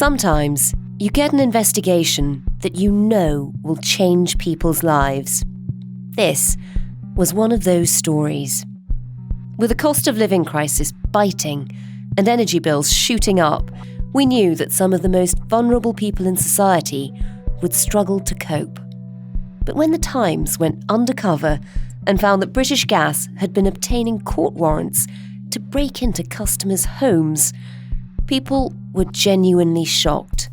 Sometimes you get an investigation that you know will change people's lives. This was one of those stories. With the cost of living crisis biting and energy bills shooting up, we knew that some of the most vulnerable people in society would struggle to cope. But when the Times went undercover and found that British Gas had been obtaining court warrants to break into customers' homes, people were genuinely shocked.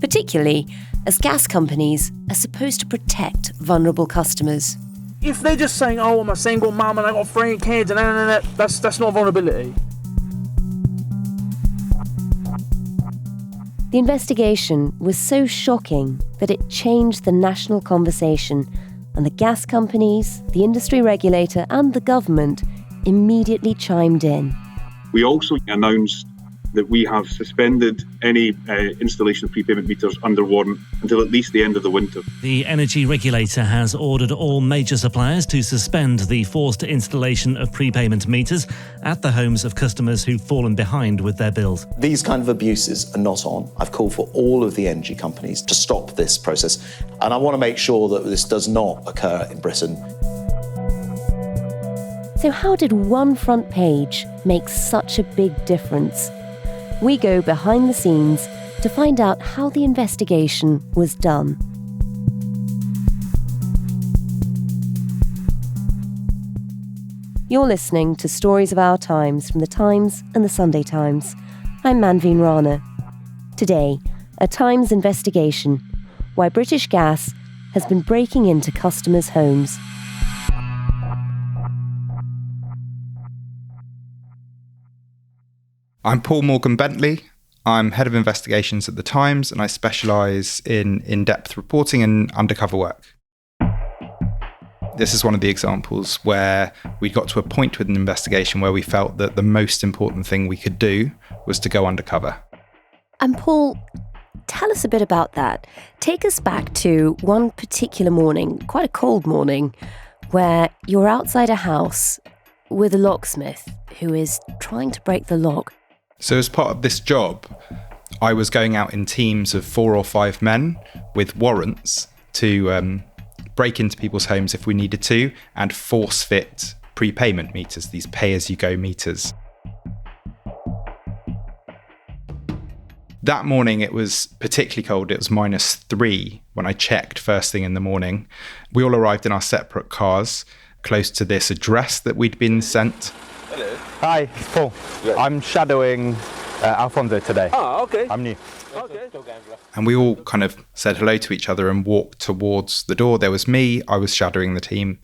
Particularly as gas companies are supposed to protect vulnerable customers. If they're just saying, oh, I'm a single mum and I got 3 kids and that's not vulnerability. The investigation was so shocking that it changed the national conversation, and the gas companies, the industry regulator and the government immediately chimed in. We also announced that we have suspended any installation of prepayment meters under warrant until at least the end of the winter. The energy regulator has ordered all major suppliers to suspend the forced installation of prepayment meters at the homes of customers who've fallen behind with their bills. These kind of abuses are not on. I've called for all of the energy companies to stop this process, and I want to make sure that this does not occur in Britain. So how did one front page make such a big difference? We go behind the scenes to find out how the investigation was done. You're listening to Stories of Our Times from The Times and The Sunday Times. I'm Manveen Rana. Today, a Times investigation, why British Gas has been breaking into customers' homes. I'm Paul Morgan-Bentley. I'm Head of Investigations at The Times, and I specialise in in-depth reporting and undercover work. This is one of the examples where we got to a point with an investigation where we felt that the most important thing we could do was to go undercover. And Paul, tell us a bit about that. Take us back to one particular morning, quite a cold morning, where you're outside a house with a locksmith who is trying to break the lock. So as part of this job, I was going out in teams of 4 or 5 men with warrants to break into people's homes if we needed to and force fit prepayment meters, these pay-as-you-go meters. That morning it was particularly cold. It was -3 when I checked first thing in the morning. We all arrived in our separate cars close to this address that we'd been sent. Hello. Hi, it's Paul. Yeah. I'm shadowing Alfonso today. Ah, okay. I'm new. Okay. And we all kind of said hello to each other and walked towards the door. There was me, I was shadowing the team.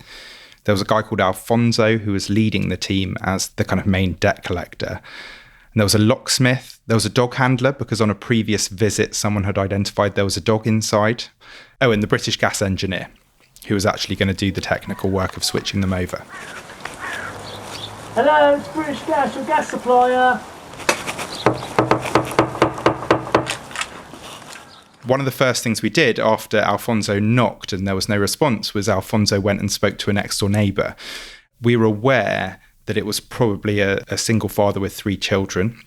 There was a guy called Alfonso who was leading the team as the kind of main debt collector. And there was a locksmith, there was a dog handler, because on a previous visit someone had identified there was a dog inside. Oh, and the British Gas engineer, who was actually going to do the technical work of switching them over. Hello, it's British Gas, your gas supplier. One of the first things we did after Alfonso knocked and there was no response was Alfonso went and spoke to a next door neighbour. We were aware that it was probably a single father with 3 children.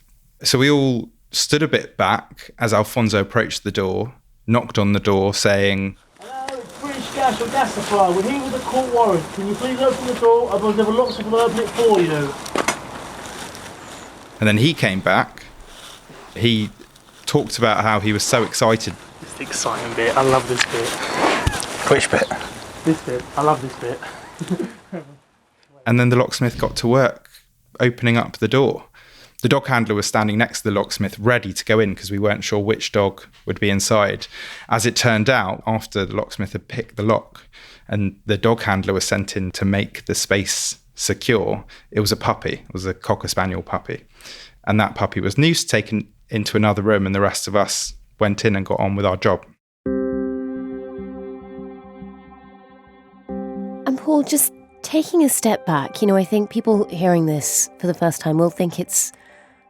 So we all stood a bit back as Alfonso approached the door, knocked on the door saying, Hello, it's British Gas, your gas supplier. We're here with a court warrant. Can you please open the door? Otherwise there are lots of people open it for you. And then he came back. He talked about how he was so excited. It's the exciting bit. I love this bit. Which bit? This bit. I love this bit. And then the locksmith got to work opening up the door. The dog handler was standing next to the locksmith ready to go in because we weren't sure which dog would be inside. As it turned out, after the locksmith had picked the lock and the dog handler was sent in to make the space secure, it was a puppy. It was a Cocker Spaniel puppy. And that puppy was noosed, taken into another room, and the rest of us went in and got on with our job. And Paul, just taking a step back, I think people hearing this for the first time will think it's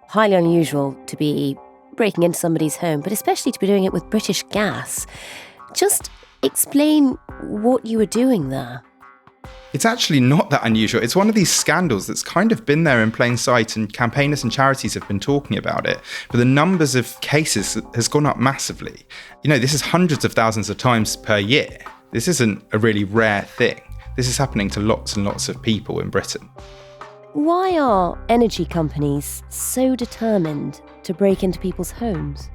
highly unusual to be breaking into somebody's home, but especially to be doing it with British Gas. Just explain what you were doing there. It's actually not that unusual. It's one of these scandals that's kind of been there in plain sight, and campaigners and charities have been talking about it. But the numbers of cases has gone up massively. This is hundreds of thousands of times per year. This isn't a really rare thing. This is happening to lots and lots of people in Britain. Why are energy companies so determined to break into people's homes?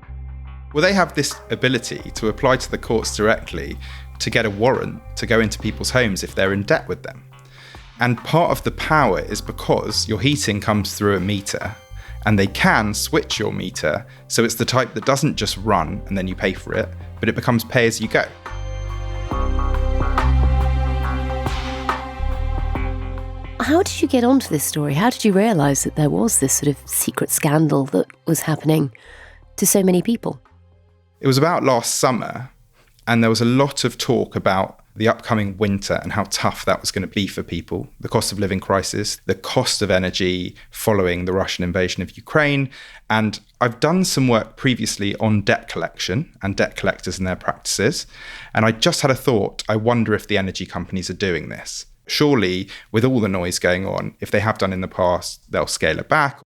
Well, they have this ability to apply to the courts directly to get a warrant to go into people's homes if they're in debt with them. And part of the power is because your heating comes through a meter, and they can switch your meter so it's the type that doesn't just run and then you pay for it, but it becomes pay as you go. How did you get onto this story? How did you realise that there was this sort of secret scandal that was happening to so many people? It was about last summer, and there was a lot of talk about the upcoming winter and how tough that was going to be for people, the cost of living crisis, the cost of energy following the Russian invasion of Ukraine. And I've done some work previously on debt collection and debt collectors and their practices. And I just had a thought, I wonder if the energy companies are doing this. Surely, with all the noise going on, if they have done in the past, they'll scale it back.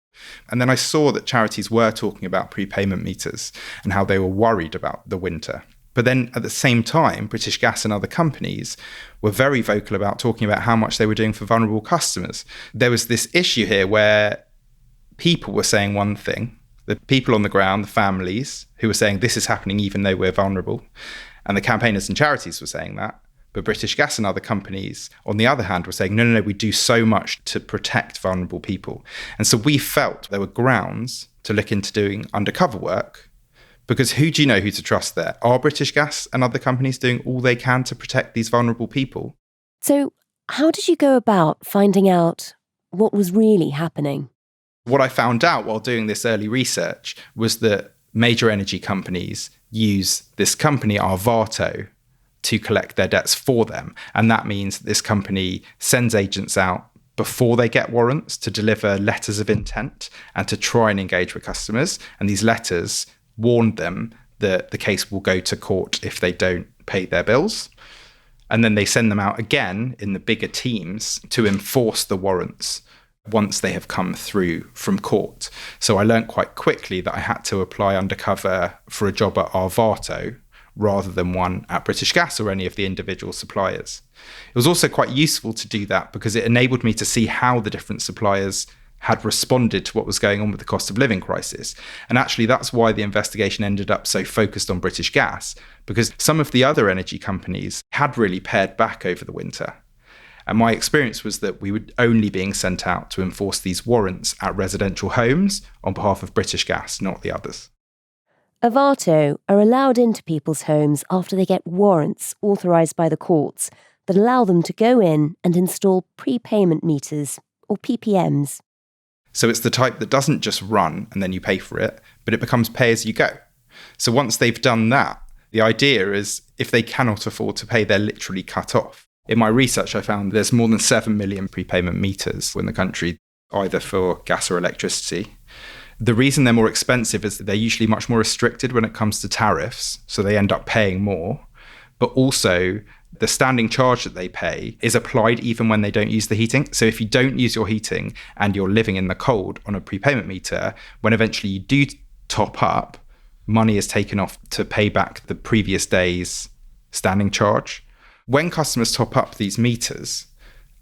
And then I saw that charities were talking about prepayment meters and how they were worried about the winter. But then at the same time, British Gas and other companies were very vocal about talking about how much they were doing for vulnerable customers. There was this issue here where people were saying one thing, the people on the ground, the families, who were saying this is happening even though we're vulnerable, and the campaigners and charities were saying that. But British Gas and other companies, on the other hand, were saying, no, we do so much to protect vulnerable people. And so we felt there were grounds to look into doing undercover work. Because who do you know who to trust there? Are British Gas and other companies doing all they can to protect these vulnerable people? So how did you go about finding out what was really happening? What I found out while doing this early research was that major energy companies use this company, Arvato, to collect their debts for them. And that means this company sends agents out before they get warrants to deliver letters of intent and to try and engage with customers. And these letters warned them that the case will go to court if they don't pay their bills. And then they send them out again in the bigger teams to enforce the warrants once they have come through from court. So I learned quite quickly that I had to apply undercover for a job at Arvato rather than one at British Gas or any of the individual suppliers. It was also quite useful to do that because it enabled me to see how the different suppliers had responded to what was going on with the cost of living crisis. And actually, that's why the investigation ended up so focused on British Gas, because some of the other energy companies had really pared back over the winter. And my experience was that we were only being sent out to enforce these warrants at residential homes on behalf of British Gas, not the others. Arvato are allowed into people's homes after they get warrants authorised by the courts that allow them to go in and install prepayment meters, or PPMs. So it's the type that doesn't just run and then you pay for it, but it becomes pay as you go. So once they've done that, the idea is if they cannot afford to pay, they're literally cut off. In my research, I found there's more than 7 million prepayment meters in the country, either for gas or electricity. The reason they're more expensive is that they're usually much more restricted when it comes to tariffs, so they end up paying more. But also, the standing charge that they pay is applied even when they don't use the heating. So if you don't use your heating and you're living in the cold on a prepayment meter, when eventually you do top up, money is taken off to pay back the previous day's standing charge. When customers top up these meters,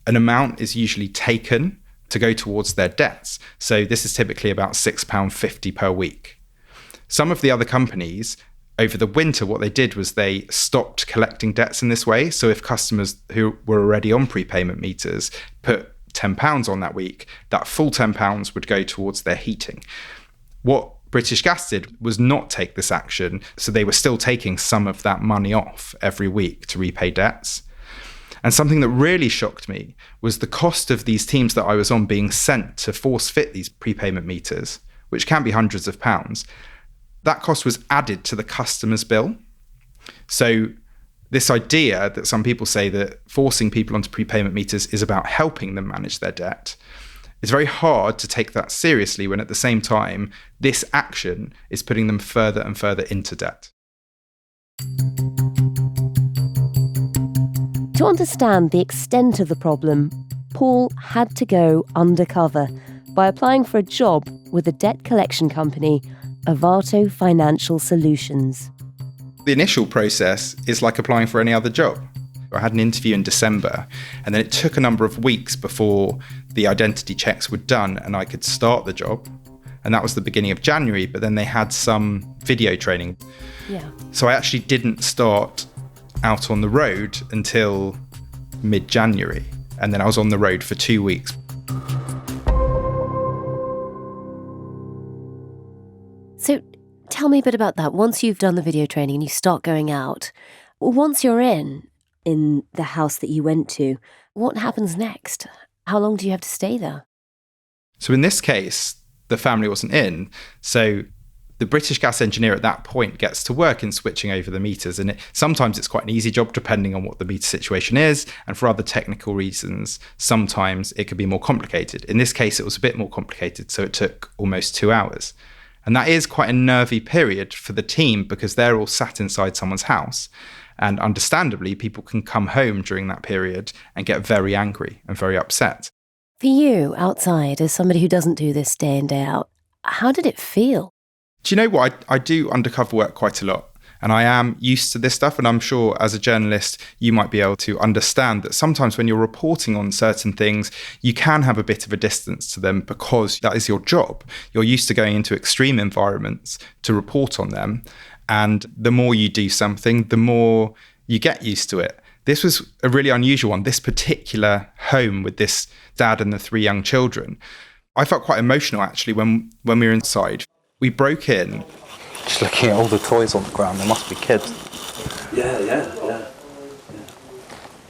an amount is usually taken to go towards their debts. So this is typically about £6.50 per week. Some of the other companies, over the winter, what they did was they stopped collecting debts in this way. So if customers who were already on prepayment meters put £10 on that week, that full £10 would go towards their heating. What British Gas did was not take this action. So they were still taking some of that money off every week to repay debts. And something that really shocked me was the cost of these teams that I was on being sent to force fit these prepayment meters, which can be hundreds of pounds. That cost was added to the customer's bill. So this idea that some people say that forcing people onto prepayment meters is about helping them manage their debt, it's very hard to take that seriously when at the same time, this action is putting them further and further into debt. To understand the extent of the problem, Paul had to go undercover by applying for a job with the debt collection company Avato Financial Solutions. The initial process is like applying for any other job. I had an interview in December, and then it took a number of weeks before the identity checks were done and I could start the job. And that was the beginning of January, but then they had some video training. Yeah. So I actually didn't start out on the road until mid-January. And then I was on the road for 2 weeks. So tell me a bit about that. Once you've done the video training and you start going out, once you're in the house that you went to, what happens next? How long do you have to stay there? So in this case, the family wasn't in. So the British Gas engineer at that point gets to work in switching over the meters. And sometimes it's quite an easy job depending on what the meter situation is. And for other technical reasons, sometimes it could be more complicated. In this case, it was a bit more complicated. So it took almost 2 hours. And that is quite a nervy period for the team because they're all sat inside someone's house. And understandably, people can come home during that period and get very angry and very upset. For you, outside, as somebody who doesn't do this day in, day out, how did it feel? Do you know what? I do undercover work quite a lot. And I am used to this stuff. And I'm sure as a journalist, you might be able to understand that sometimes when you're reporting on certain things, you can have a bit of a distance to them because that is your job. You're used to going into extreme environments to report on them. And the more you do something, the more you get used to it. This was a really unusual one, this particular home with this dad and the 3 young children. I felt quite emotional, actually, when we were inside. We broke in. Just looking at all the toys on the ground, there must be kids. Yeah.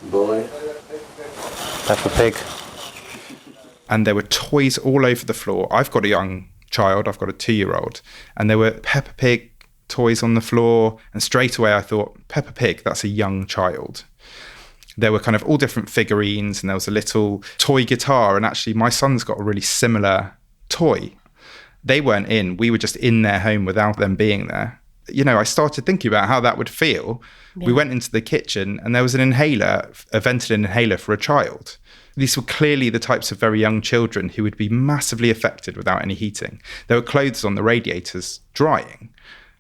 Boy. Peppa Pig. And there were toys all over the floor. I've got a young child, I've got a 2-year-old, and there were Peppa Pig toys on the floor. And straight away I thought, Peppa Pig, that's a young child. There were kind of all different figurines, and there was a little toy guitar. And actually, my son's got a really similar toy. They weren't in. We were just in their home without them being there. You know, I started thinking about how that would feel. Yeah. We went into the kitchen and there was an inhaler, a vented inhaler for a child. These were clearly the types of very young children who would be massively affected without any heating. There were clothes on the radiators drying,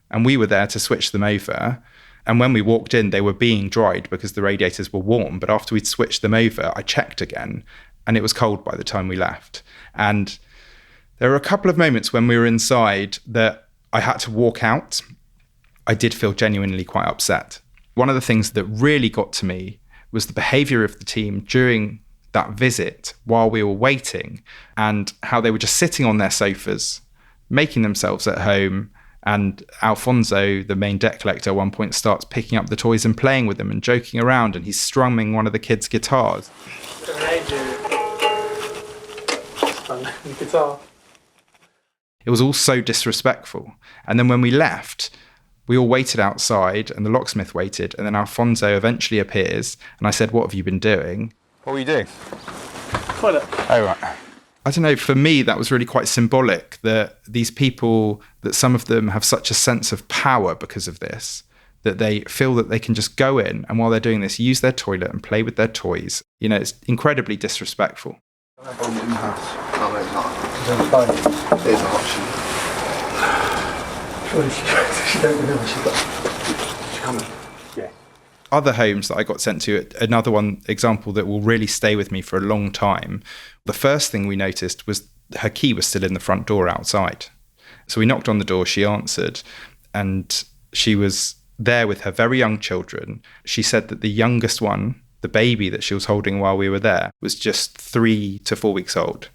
and we were there to switch them over. And when we walked in, they were being dried because the radiators were warm. But after we'd switched them over, I checked again, and it was cold by the time we left. And there were a couple of moments when we were inside that I had to walk out. I did feel genuinely quite upset. One of the things that really got to me was the behaviour of the team during that visit while we were waiting, and how they were just sitting on their sofas, making themselves at home. And Alfonso, the main debt collector, at one point starts picking up the toys and playing with them and joking around, and he's strumming one of the kids' guitars. Guitar. It was all so disrespectful. And then when we left, we all waited outside and the locksmith waited, and then Alfonso eventually appears, and I said, "What have you been doing?" What were you doing? Toilet. Oh, right. I don't know, for me, that was really quite symbolic that these people, that some of them have such a sense of power because of this, that they feel that they can just go in and while they're doing this, use their toilet and play with their toys. You know, it's incredibly disrespectful. Other homes that I got sent to, another one example that will really stay with me for a long time. The first thing we noticed was her key was still in the front door outside. So we knocked on the door, she answered, and she was there with her very young children. She said that the youngest one, the baby that she was holding while we were there, was just 3 to 4 weeks old.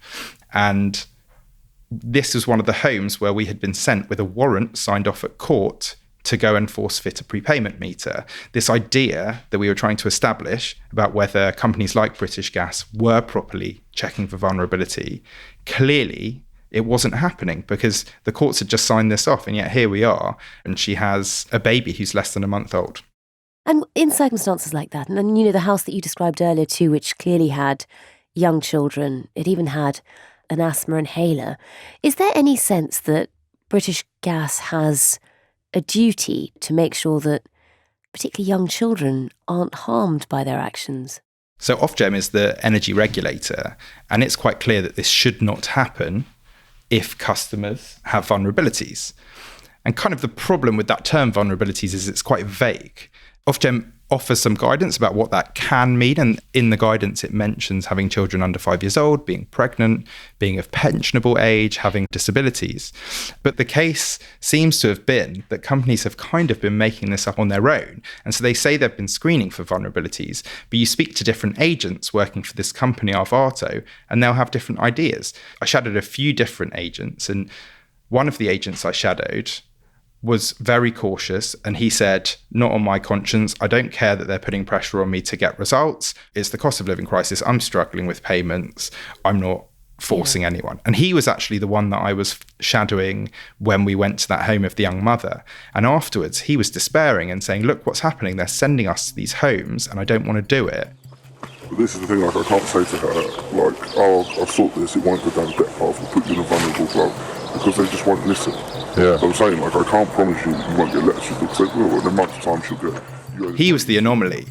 And this was one of the homes where we had been sent with a warrant signed off at court to go and force fit a prepayment meter. This idea that we were trying to establish about whether companies like British Gas were properly checking for vulnerability, clearly it wasn't happening because the courts had just signed this off, and yet here we are, and she has a baby who's less than a month old. And in circumstances like that, and you know, the house that you described earlier too, which clearly had young children, it even had an asthma inhaler, is there any sense that British Gas has a duty to make sure that particularly young children, aren't harmed by their actions? So Ofgem is the energy regulator, and it's quite clear that this should not happen if customers have vulnerabilities. And kind of the problem with that term vulnerabilities is it's quite vague. Ofgem offers some guidance about what that can mean, and in the guidance it mentions having children under 5 years old, being pregnant, being of pensionable age, having disabilities. But the case seems to have been that companies have kind of been making this up on their own, and so they say they've been screening for vulnerabilities, but you speak to different agents working for this company, Arvato, and they'll have different ideas. I shadowed a few different agents, and one of the agents I shadowed was very cautious, and he said, not on my conscience, I don't care that they're putting pressure on me to get results. It's the cost of living crisis. I'm struggling with payments. I'm not forcing anyone. And he was actually the one that I was shadowing when we went to that home of the young mother. And afterwards, he was despairing and saying, look, what's happening? They're sending us to these homes and I don't want to do it. But this is the thing, like, I can't say to her, like, oh, I've thought this, it won't go down the debt path, we'll put you in a vulnerable club, because they just won't listen. Yeah. So I'm saying, like, I can't promise you won't get letters, because they will, in a month's time she'll get... He was the anomaly.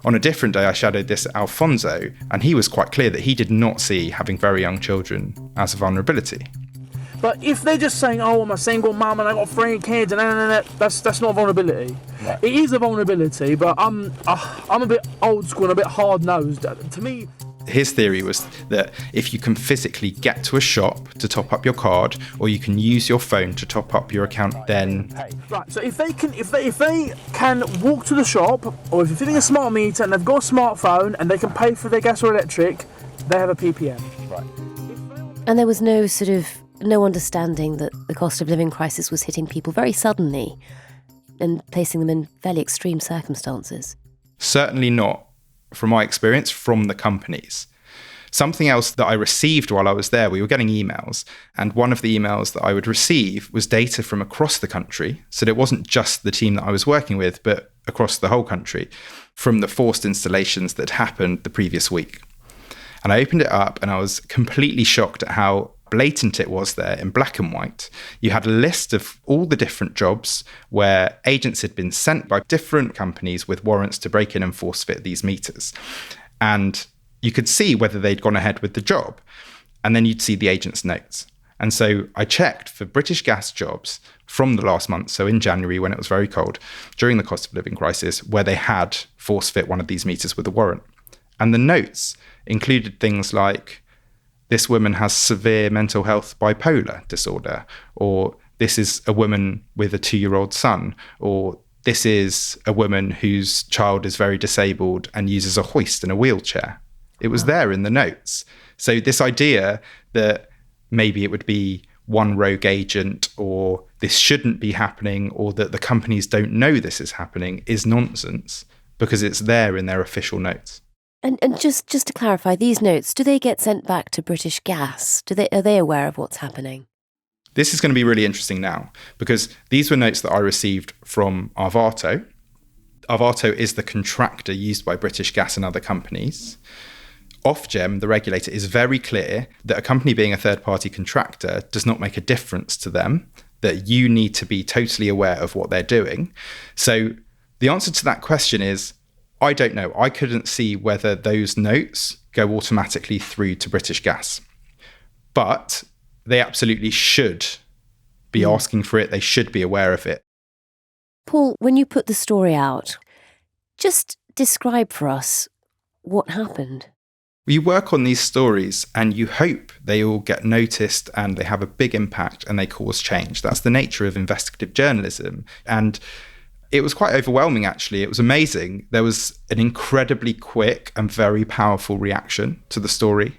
On a different day, I shadowed this Alfonso, and he was quite clear that he did not see having very young children as a vulnerability. But if they're just saying, oh, I'm a single mum and I got 3 kids and that's not vulnerability. Right. It is a vulnerability, but I'm a bit old school and a bit hard-nosed. To me... His theory was that if you can physically get to a shop to top up your card, or you can use your phone to top up your account, then... Right, so if they can walk to the shop, or if you're fitting a smart meter and they've got a smartphone and they can pay for their gas or electric, they have a PPM. Right. And there was no understanding that the cost of living crisis was hitting people very suddenly and placing them in fairly extreme circumstances. Certainly not, from my experience, from the companies. Something else that I received while I was there, we were getting emails, and one of the emails that I would receive was data from across the country. So it wasn't just the team that I was working with, but across the whole country, from the forced installations that happened the previous week. And I opened it up and I was completely shocked at how blatant it was there in black and white. You had a list of all the different jobs where agents had been sent by different companies with warrants to break in and force fit these meters. And you could see whether they'd gone ahead with the job. And then you'd see the agent's notes. And so I checked for British Gas jobs from the last month, so in January when it was very cold, during the cost of living crisis, where they had force fit one of these meters with a warrant. And the notes included things like, this woman has severe mental health bipolar disorder, or this is a woman with a 2-year-old son, or this is a woman whose child is very disabled and uses a hoist and a wheelchair. It was there in the notes. So this idea that maybe it would be one rogue agent, or this shouldn't be happening, or that the companies don't know this is happening is nonsense, because it's there in their official notes. And just to clarify, these notes, do they get sent back to British Gas? Are they aware of what's happening? This is going to be really interesting now, because these were notes that I received from Arvato. Arvato is the contractor used by British Gas and other companies. Ofgem, the regulator, is very clear that a company being a third-party contractor does not make a difference to them, that you need to be totally aware of what they're doing. So the answer to that question is, I don't know. I couldn't see whether those notes go automatically through to British Gas. But they absolutely should be asking for it. They should be aware of it. Paul, when you put the story out, just describe for us what happened. You work on these stories and you hope they all get noticed and they have a big impact and they cause change. That's the nature of investigative journalism. And it was quite overwhelming, actually. It was amazing. There was an incredibly quick and very powerful reaction to the story.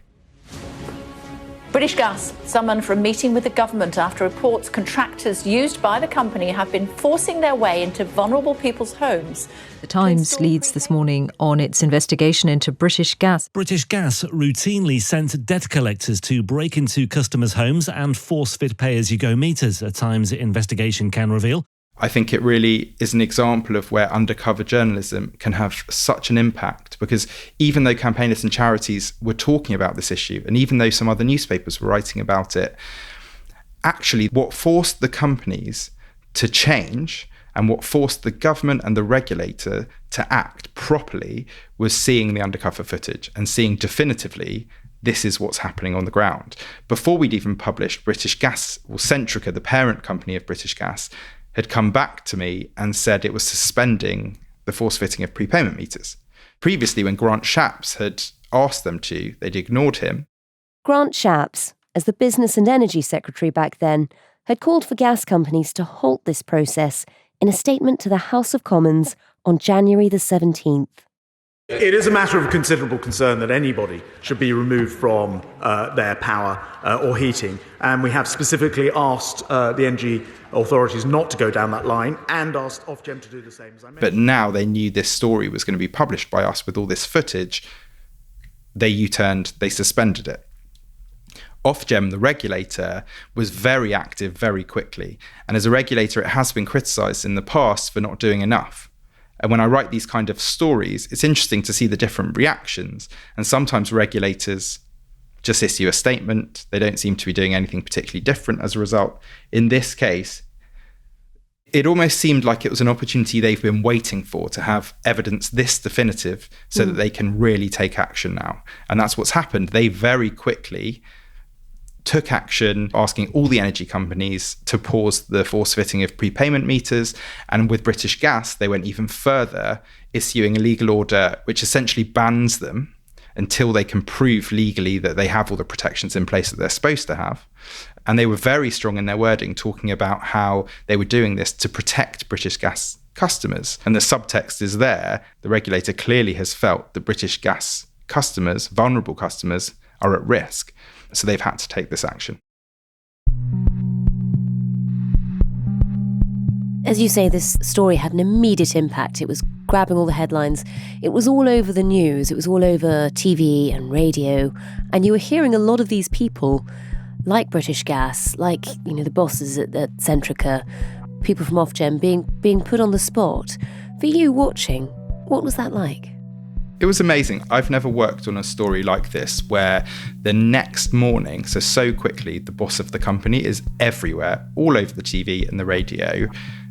British Gas summoned for a meeting with the government after reports contractors used by the company have been forcing their way into vulnerable people's homes. The Times leads this morning on its investigation into British Gas. British Gas routinely sent debt collectors to break into customers' homes and force-fit pay-as-you-go meters, a Times investigation can reveal. I think it really is an example of where undercover journalism can have such an impact, because even though campaigners and charities were talking about this issue, and even though some other newspapers were writing about it, actually what forced the companies to change And what forced the government and the regulator to act properly was seeing the undercover footage and seeing definitively this is what's happening on the ground. Before we'd even published, British Gas, or Centrica, the parent company of British Gas, had come back to me and said it was suspending the force fitting of prepayment meters. Previously, when Grant Shapps had asked them to, they'd ignored him. Grant Shapps, as the Business and Energy Secretary back then, had called for gas companies to halt this process in a statement to the House of Commons on January the 17th. It is a matter of considerable concern that anybody should be removed from their power or heating, and we have specifically asked the energy authorities not to go down that line and asked Ofgem to do the same, as I mentioned. But now they knew this story was going to be published by us with all this footage. They U-turned, they suspended it. Ofgem, the regulator, was very active very quickly. And as a regulator, it has been criticised in the past for not doing enough. And when I write these kind of stories, it's interesting to see the different reactions. And sometimes regulators just issue a statement. They don't seem to be doing anything particularly different as a result. In this case, it almost seemed like it was an opportunity they've been waiting for, to have evidence this definitive so that they can really take action now. And that's what's happened. They very quickly took action, asking all the energy companies to pause the force fitting of prepayment meters. And with British Gas, they went even further, issuing a legal order which essentially bans them until they can prove legally that they have all the protections in place that they're supposed to have. And they were very strong in their wording, talking about how they were doing this to protect British Gas customers. And the subtext is there. The regulator clearly has felt that British Gas customers, vulnerable customers, are at risk. So they've had to take this action. As you say, this story had an immediate impact. It was grabbing all the headlines. It was all over the news. It was all over TV and radio. And you were hearing a lot of these people, like British Gas, like, the bosses at Centrica, people from Ofgem, being put on the spot. For you watching, what was that like? It was amazing. I've never worked on a story like this where the next morning, so quickly, the boss of the company is everywhere, all over the TV and the radio,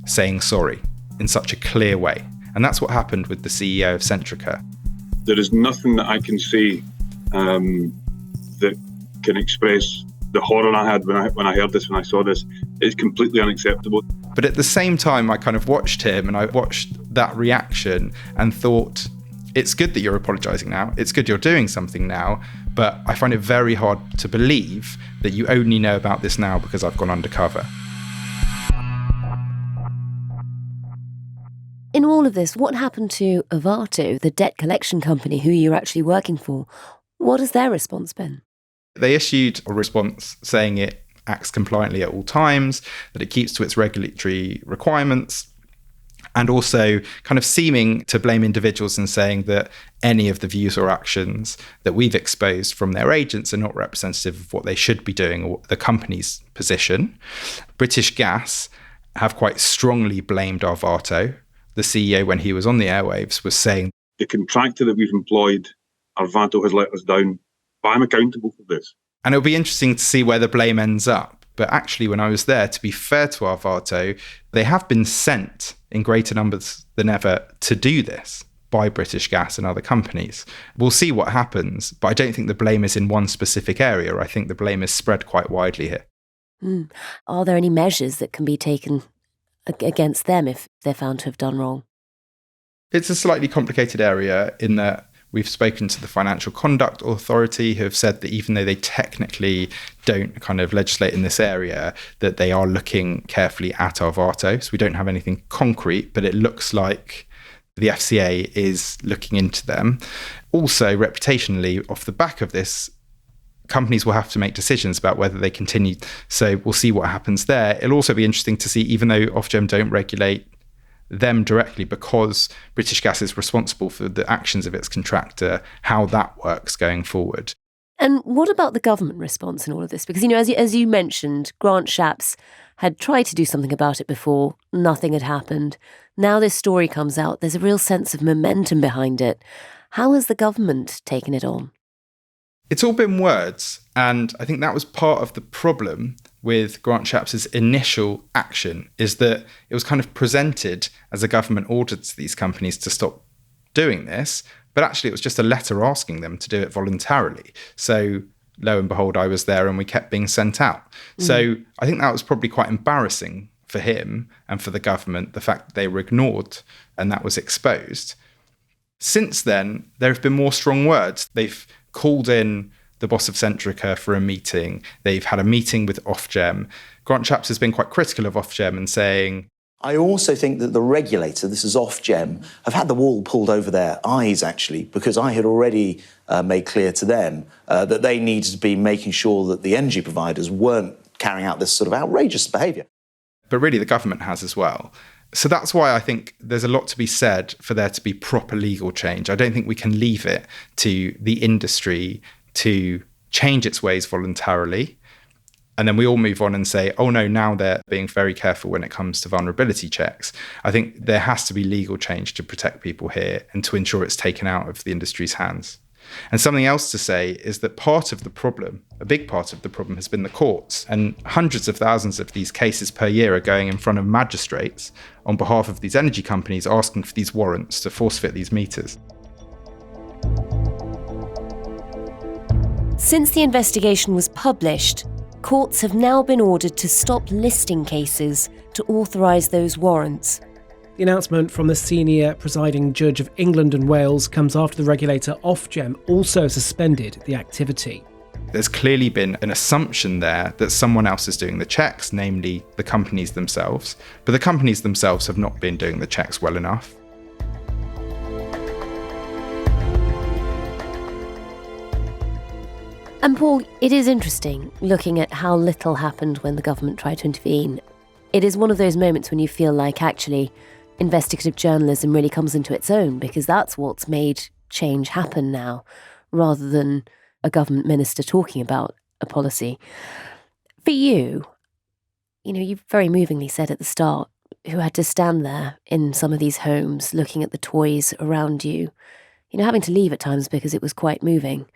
saying sorry in such a clear way. And that's what happened with the CEO of Centrica. There is nothing that I can say that can express the horror I had when I heard this, when I saw this. It's completely unacceptable. But at the same time, I kind of watched him and I watched that reaction and thought, it's good that you're apologising now. It's good you're doing something now. But I find it very hard to believe that you only know about this now because I've gone undercover. In all of this, what happened to Avato, the debt collection company who you're actually working for? What has their response been? They issued a response saying it acts compliantly at all times, that it keeps to its regulatory requirements, and also kind of seeming to blame individuals and saying that any of the views or actions that we've exposed from their agents are not representative of what they should be doing or the company's position. British Gas have quite strongly blamed Avato. The CEO, when he was on the airwaves, was saying, the contractor that we've employed, Avato, has let us down, but I'm accountable for this. And it'll be interesting to see where the blame ends up. But actually, when I was there, to be fair to Avato, they have been sent in greater numbers than ever to do this by British Gas and other companies. We'll see what happens, but I don't think the blame is in one specific area. I think the blame is spread quite widely here. Are there any measures that can be taken against them if they're found to have done wrong? It's a slightly complicated area in that we've spoken to the Financial Conduct Authority, who have said that even though they technically don't kind of legislate in this area, that they are looking carefully at Avato. So we don't have anything concrete, but it looks like the FCA is looking into them. Also, reputationally, off the back of this, companies will have to make decisions about whether they continue. So we'll see what happens there. It'll also be interesting to see, even though Ofgem don't regulate them directly, because British Gas is responsible for the actions of its contractor, how that works going forward. And what about the government response in all of this? Because, as you mentioned, Grant Shapps had tried to do something about it before. Nothing had happened. Now this story comes out. There's a real sense of momentum behind it. How has the government taken it on? It's all been words, and I think that was part of the problem with Grant Shapps' initial action, is that it was kind of presented as a government order to these companies to stop doing this, but actually it was just a letter asking them to do it voluntarily. So lo and behold, I was there and we kept being sent out. So I think that was probably quite embarrassing for him and for the government, the fact that they were ignored and that was exposed. Since then, there have been more strong words. They've called in the boss of Centrica for a meeting. They've had a meeting with Ofgem. Grant Shapps has been quite critical of Ofgem and saying, I also think that the regulator, this is Ofgem, have had the wool pulled over their eyes, actually, because I had already made clear to them that they needed to be making sure that the energy providers weren't carrying out this sort of outrageous behaviour. But really the government has as well. So that's why I think there's a lot to be said for there to be proper legal change. I don't think we can leave it to the industry to change its ways voluntarily. And then we all move on and say, oh no, now they're being very careful when it comes to vulnerability checks. I think there has to be legal change to protect people here and to ensure it's taken out of the industry's hands. And something else to say is that part of the problem, a big part of the problem, has been the courts. And hundreds of thousands of these cases per year are going in front of magistrates on behalf of these energy companies asking for these warrants to force fit these meters. Since the investigation was published, courts have now been ordered to stop listing cases to authorise those warrants. The announcement from the senior presiding judge of England and Wales comes after the regulator Ofgem also suspended the activity. There's clearly been an assumption there that someone else is doing the checks, namely the companies themselves, but the companies themselves have not been doing the checks well enough. And Paul, it is interesting looking at how little happened when the government tried to intervene. It is one of those moments when you feel like actually investigative journalism really comes into its own, because that's what's made change happen now, rather than a government minister talking about a policy. For you, you very movingly said at the start, who had to stand there in some of these homes looking at the toys around you, having to leave at times because it was quite moving.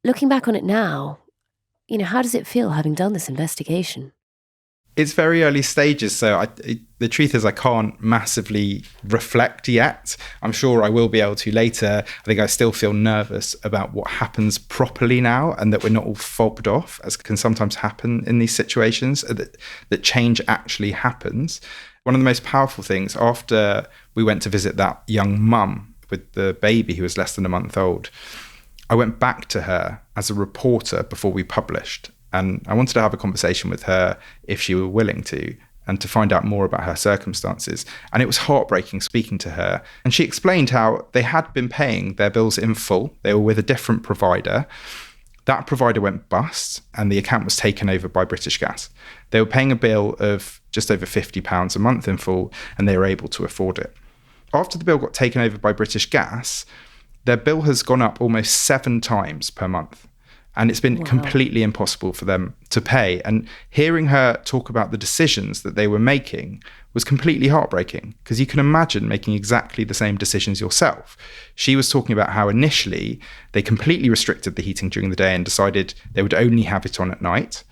Looking back on it now, how does it feel having done this investigation? It's very early stages, so the truth is I can't massively reflect yet. I'm sure I will be able to later. I think I still feel nervous about what happens properly now, and that we're not all fobbed off, as can sometimes happen in these situations, that change actually happens. One of the most powerful things, after we went to visit that young mum with the baby who was less than a month old, I went back to her as a reporter before we published. And I wanted to have a conversation with her if she were willing to, and to find out more about her circumstances. And it was heartbreaking speaking to her. And she explained how they had been paying their bills in full. They were with a different provider. That provider went bust and the account was taken over by British Gas. They were paying a bill of just over £50 a month in full, and they were able to afford it. After the bill got taken over by British Gas, their bill has gone up almost 7 times per month. And it's been completely impossible for them to pay. And hearing her talk about the decisions that they were making was completely heartbreaking, because you can imagine making exactly the same decisions yourself. She was talking about how initially they completely restricted the heating during the day and decided they would only have it on at night.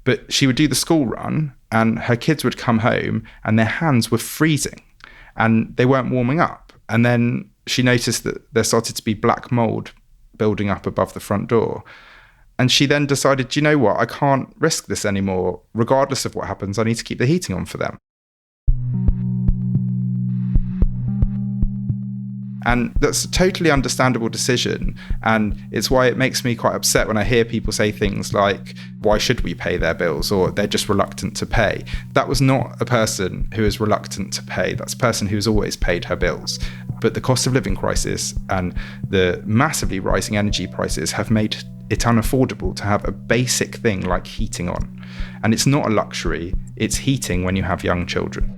But she would do the school run and her kids would come home and their hands were freezing and they weren't warming up. And then she noticed that there started to be black mold building up above the front door. And she then decided, do you know what? I can't risk this anymore. Regardless of what happens, I need to keep the heating on for them. And that's a totally understandable decision. And it's why it makes me quite upset when I hear people say things like, why should we pay their bills? Or they're just reluctant to pay. That was not a person who is reluctant to pay. That's a person who's always paid her bills. But the cost of living crisis and the massively rising energy prices have made it unaffordable to have a basic thing like heating on. And it's not a luxury, it's heating when you have young children.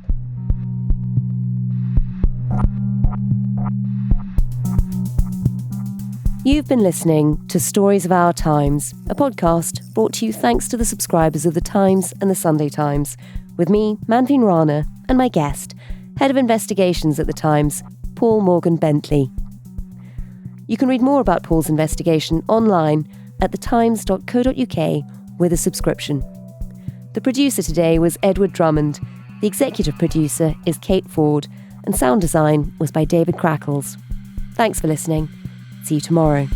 You've been listening to Stories of Our Times, a podcast brought to you thanks to the subscribers of The Times and The Sunday Times, with me, Manveen Rana, and my guest, Head of Investigations at The Times, Paul Morgan-Bentley. You can read more about Paul's investigation online at thetimes.co.uk with a subscription. The producer today was Edward Drummond. The executive producer is Kate Ford, and sound design was by David Crackles. Thanks for listening. See you tomorrow.